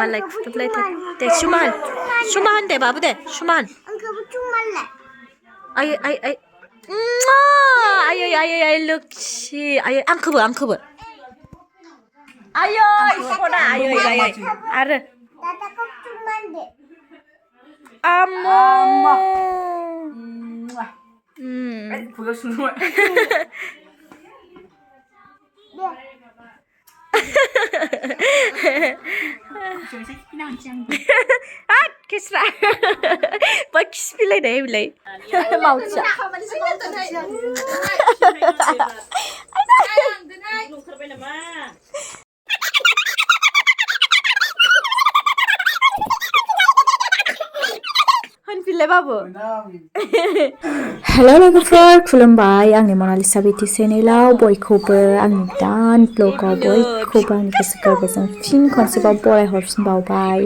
मालाय खुदुबलायथार दे सुमान दे बाबु दे सुमान आयै आयै आयै लोक्षि आयै आंखोबो आयै सना आयै आरो आम्मा Kisra bak kisbile ne bile mauça Hanfile babu Hello logofer खुलुमबाय आंनि Monalisha Bty चेनेलाव बयखौबो आंनि गोदान ब्लगाव बयखौबो आंनि गोसो गोरबोजों फिन खनसेबाव बराय हरफिनबावबाय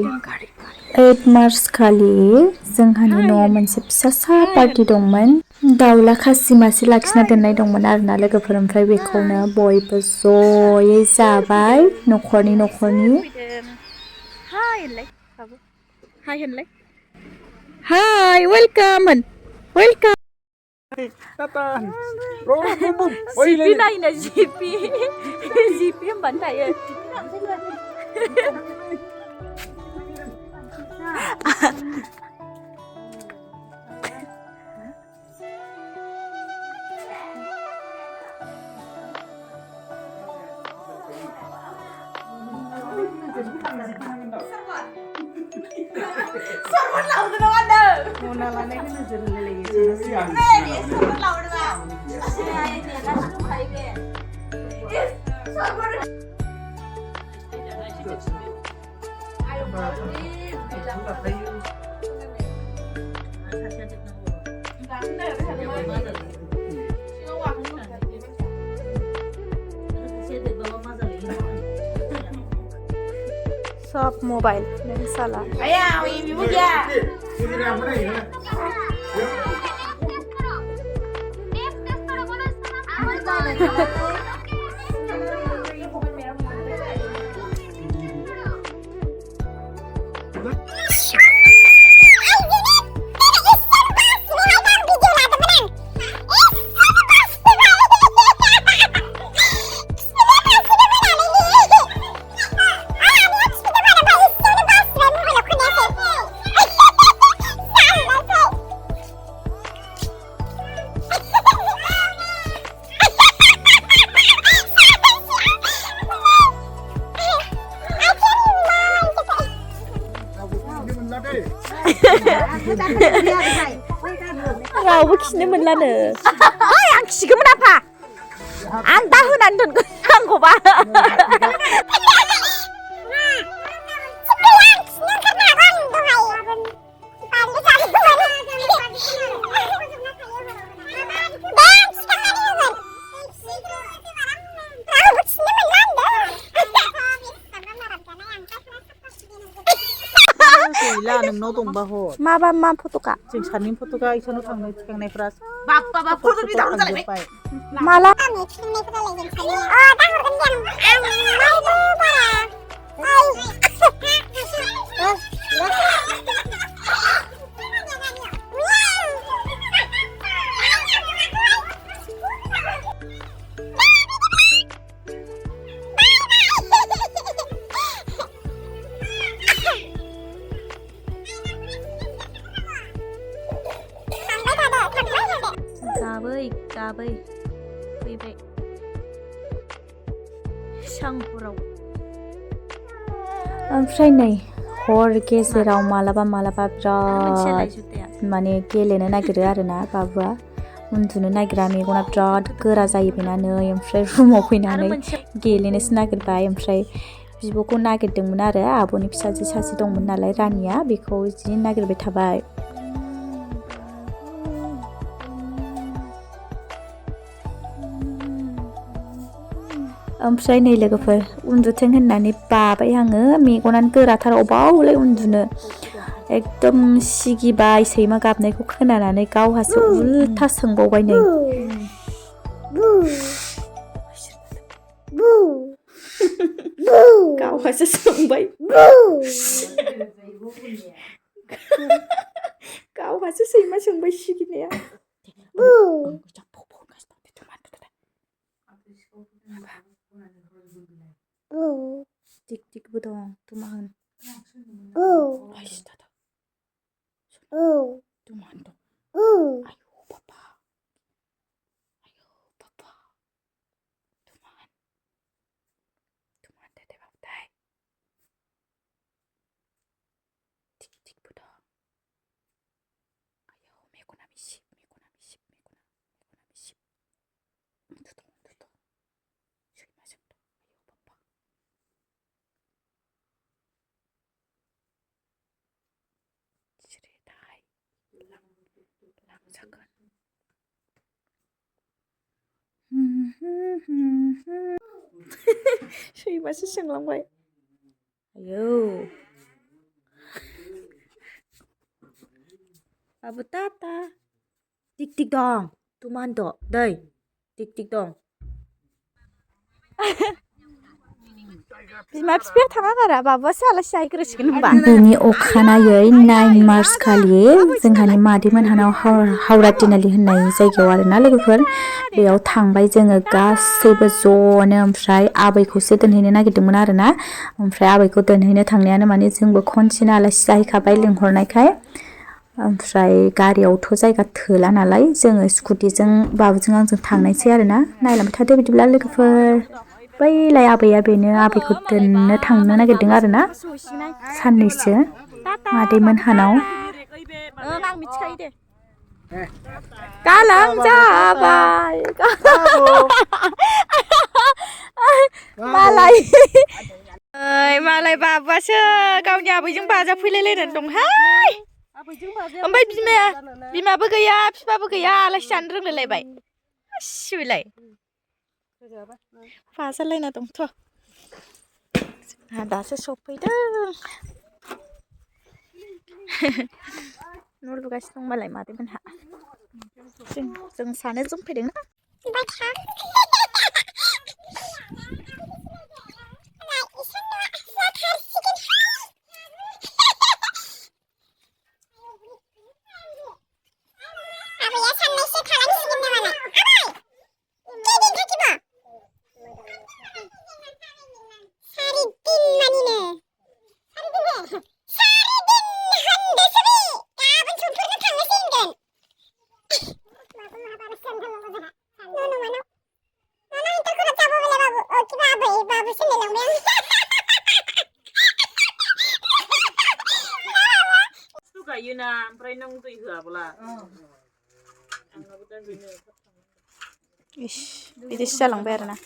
8 मार्च खालि जोंहानि न'आव मोनसे फिसासा पार्टी दंमोन दाउला खासि मासे लाखिना दोननाय दंमोन आरोना लोगोफोर ओमफ्राय बेखौनो बयबो जयै जाबाय नखरनि हाय होनलाय Hi, welcome. Zipi naina zipi hombak tayo. Sorban laut na ada. Muna lane ke nazar lagi. Sorban laut na. Ay ni kan lu khai ke. Sorban. Ayo bilang tayo. Shop mobile dari salah. Ayah, ibu dia. Rawa kisne menlane. Ay, ang kisigaman apa? Ang tahunan dun ko ba? Ila nang no tong baho. Ma foto ka. Jing sanin foto ka isano thangna thangnaय फ्रा. Ba foto di daru jale. Mala. Jabai fैबाय सांफोराव ओमफ्राय नै हर गेजेराव मालाबा बिराद माने गेलेनो नागिरो आरोना बाबुआ उन्दुनो नागिरा मेगना बिराद गोरा जायो बेना नै ओमफ्राय रुमाव फैनानै गेलेनोसो नागिरबाय ओमफ्राय बिब'खौ नागिरदोंमोन आरो आब'नि फिसाजो सासे दंमोन नालाय रानिया बेखौ जि नागिरबाय थाबाय ओमफ्राय नै लोगोफोर उन्दुथों होननानै बाबाय आङो मेगनानो गोराथार अबावलाय उन्दुनो एकदम सिगिबाय सैमा गाबनायखौ खोनानानै गावहासो उल्था सोंबावबाय नै गावहासो सोंबाय गावहासो सैमा सोंबाय सिगिनाया टिक टिकबो दं दुमाहोन दुमाहोन दं आयु बाबा दुमाहोन दे बाबथाय टिक टिकबो दं आयु मेगना मिसिब मेगना मिसिब उन्दु दं सैमाजों दं आयु बाबा जिरायथाय लांजागोन सैमासो सोंलांबाय आयौ बाबु टाटा टिक टिक दं दुमाहोन द' दै टिक टिक दं बिमा बिफाया थाङा बाबुआसो आलासि जाहैग्रोसिगोन होनबा बिनि अखानायै 9 मार्च खालि जोंहानि मादै मोनहानाव हावरा तिनालि होननाय जायगायाव आरोना लोगोफोर बेयाव थांबाय जोङो गासैबो ज'नो ओमफ्राय आबैखौसो दोनहैनो नागिरदोंमोन आरोना ओमफ्राय आबैखौ दोनहैनो थांनायानो माने जोंबो खनसेनो आलासि जाहैखाबाय लिंहरनायखाय ओमफ्राय गारियावथ' जायगा थोला नालाय जोङो स्कुटिजों बाबुजों आंजों थांनायसै आरोना नायलांबाय थादो बिदिब्ला लोगोफोर बैलाय आबैया बेनो आबैखौ दोननो थांनो नागिरदों आरोना साननैसो मादै मोनहानाव आं मिथिखायो दे गालां जाबाय मालाय बाबुआसो गावनि आबैजों बाजाफैलायलायनानै दंहाय ओमफ्राय बिमाबो गैया बिफाबो गैया आलासि जानो रोंलायलायबाय सिबिलाय बाजारलायना दंथ' दासो सफैदों न' लुगासिनो दं मालाय मादै मोनहा जों सानो जों फैदोंना गायोना ओमफ्राय नों दै होआब्ला इस बिदिसो जालांबाय आरोना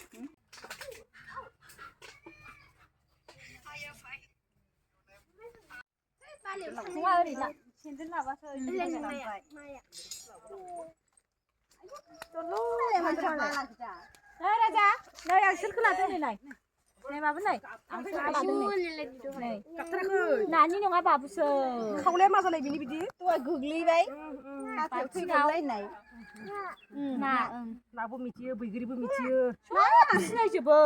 नानि नङा बाबुसो खावलाया मा जालाय बिनि बिदि दहाय गोग्लैबाय नाबो मिथियो बैग्रिबो मिथियो सिनायजोबो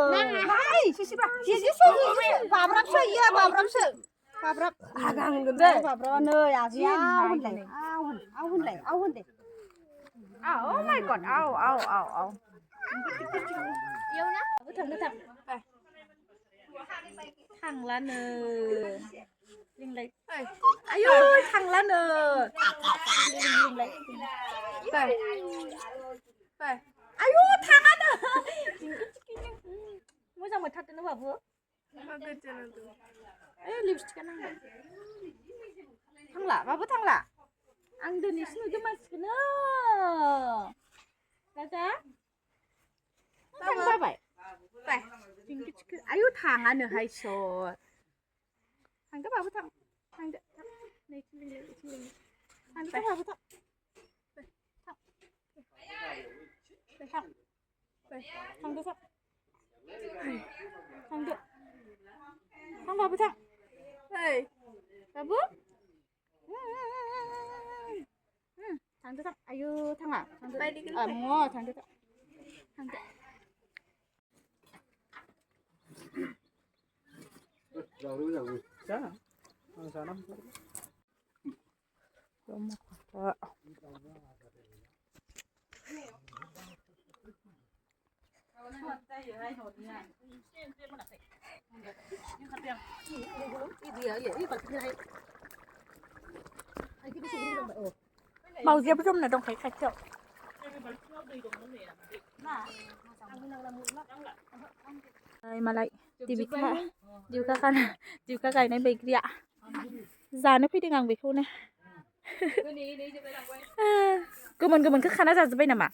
बाब्राबसो बाब्राब आगां होनगोन दे बाब्राबा नै आगैया होनलाय आव होन दे आव माय गड आव इयावना थांलानो लिंलाय आयु थांलानो लिंलाय आयु थाङानो मोजां मोनथारदों बाबु लिपस्टिकआ नांबाय थांला बाबु थांला आं दिनैसो नुदों मानसिखौनो राजा थांबाय आयु थाङानोहाय सर थांदो बाबु थांदो थांदो बाबु थांदो थां बाबु थां बाबु थांदो थां आयु थाङा थांदो थांदो 자, 사람. Màu diệp rôm là đồng khái khạch chậu. Đây mà lại tìm bị khá Diu các cái này bày kia già nó phải đi ngang về khu này Gomen ke khana जाजोब्बाय नामा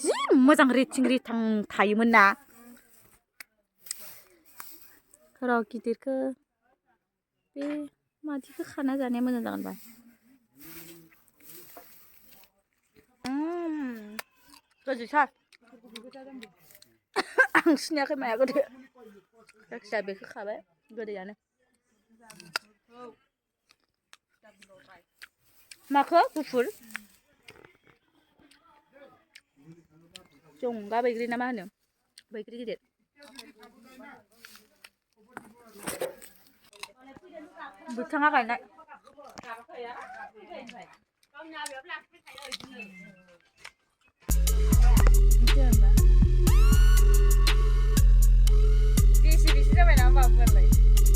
जि मोजां rating रिथां थायोमोन ना र' गिदिरखौ बे मादिखौ खाना जानाया मोजां जागोन बा गोदैथार आं सिनायाखै माया गोदै जायखिजाया बेखौ खाबाय गोदैयानो माखौ गुफुर जंगा बैग्रि ना मा होनो बैग्रि गिदिर बिथाङा गायनाय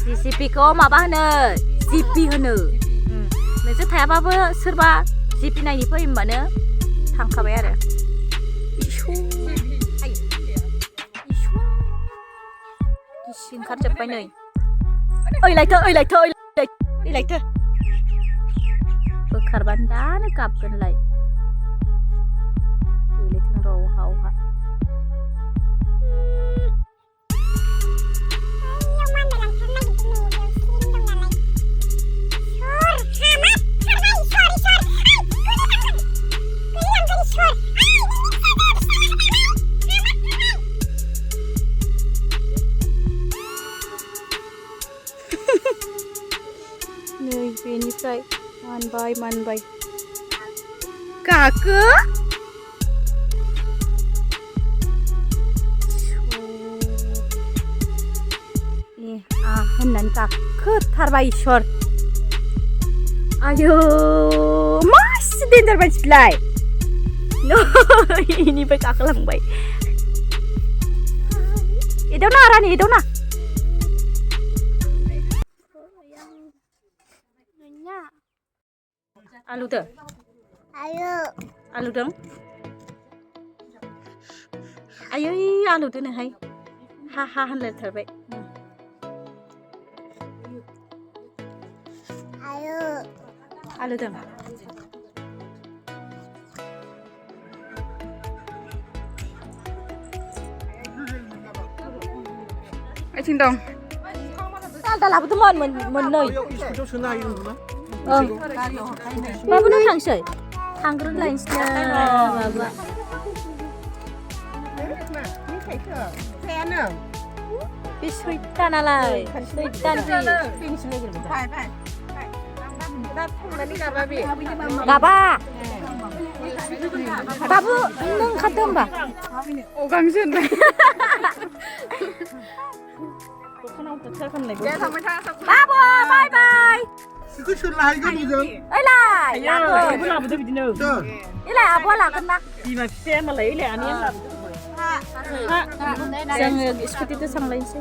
जिसिपिखौ माबा होनो जिपि होनो नोंसोर थायाबाबो सोरबा जिपि नायनो फै होनबानो थांखाबाय आरो गिसि ओंखारजोब्बाय नै ओइलायथो बोखारबानो दानो गाबगोनलाय गेलेथों र' अहा नै बेनिफ्राय मानबाय गाखो होननानै गाखोथारबाय इसोर आयौ मासे देन्जार मानसिलाय इनिफ्राय गाखोलांबाय एदावना रानि एदावना आलुदों आलुदों आयै आलुदोंनोहाय हा होनलायथारबाय आलुदों आथिं दं आलदा लाबोदोंमोन मोननै बाबु नों थांसै थांग्रोलायनोसै बाबा बे सैतानालाय सैतान गाबा बाबु नों ओंखारदो होमबा गांसो बाबु बाय बाय Cứ xuân lại cái gì vậy? Ê lại, Bữa nào tôi bị đi đâu? Ý là bố làm con ba. Đi mà xe mà lấy lẹ anh em làm. Sang scooty tôi sang lấy xe.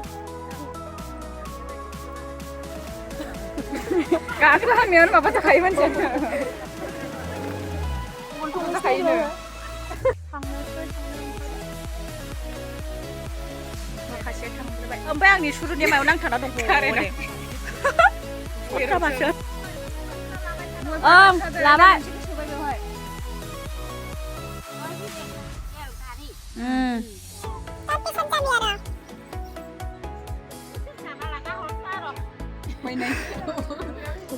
Cả cái hàng miếng mà bắt thấy vẫn chưa. Không thấy nữa. Ông đi suruh dia mau nang thana dong. Là bạn.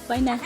Quay này.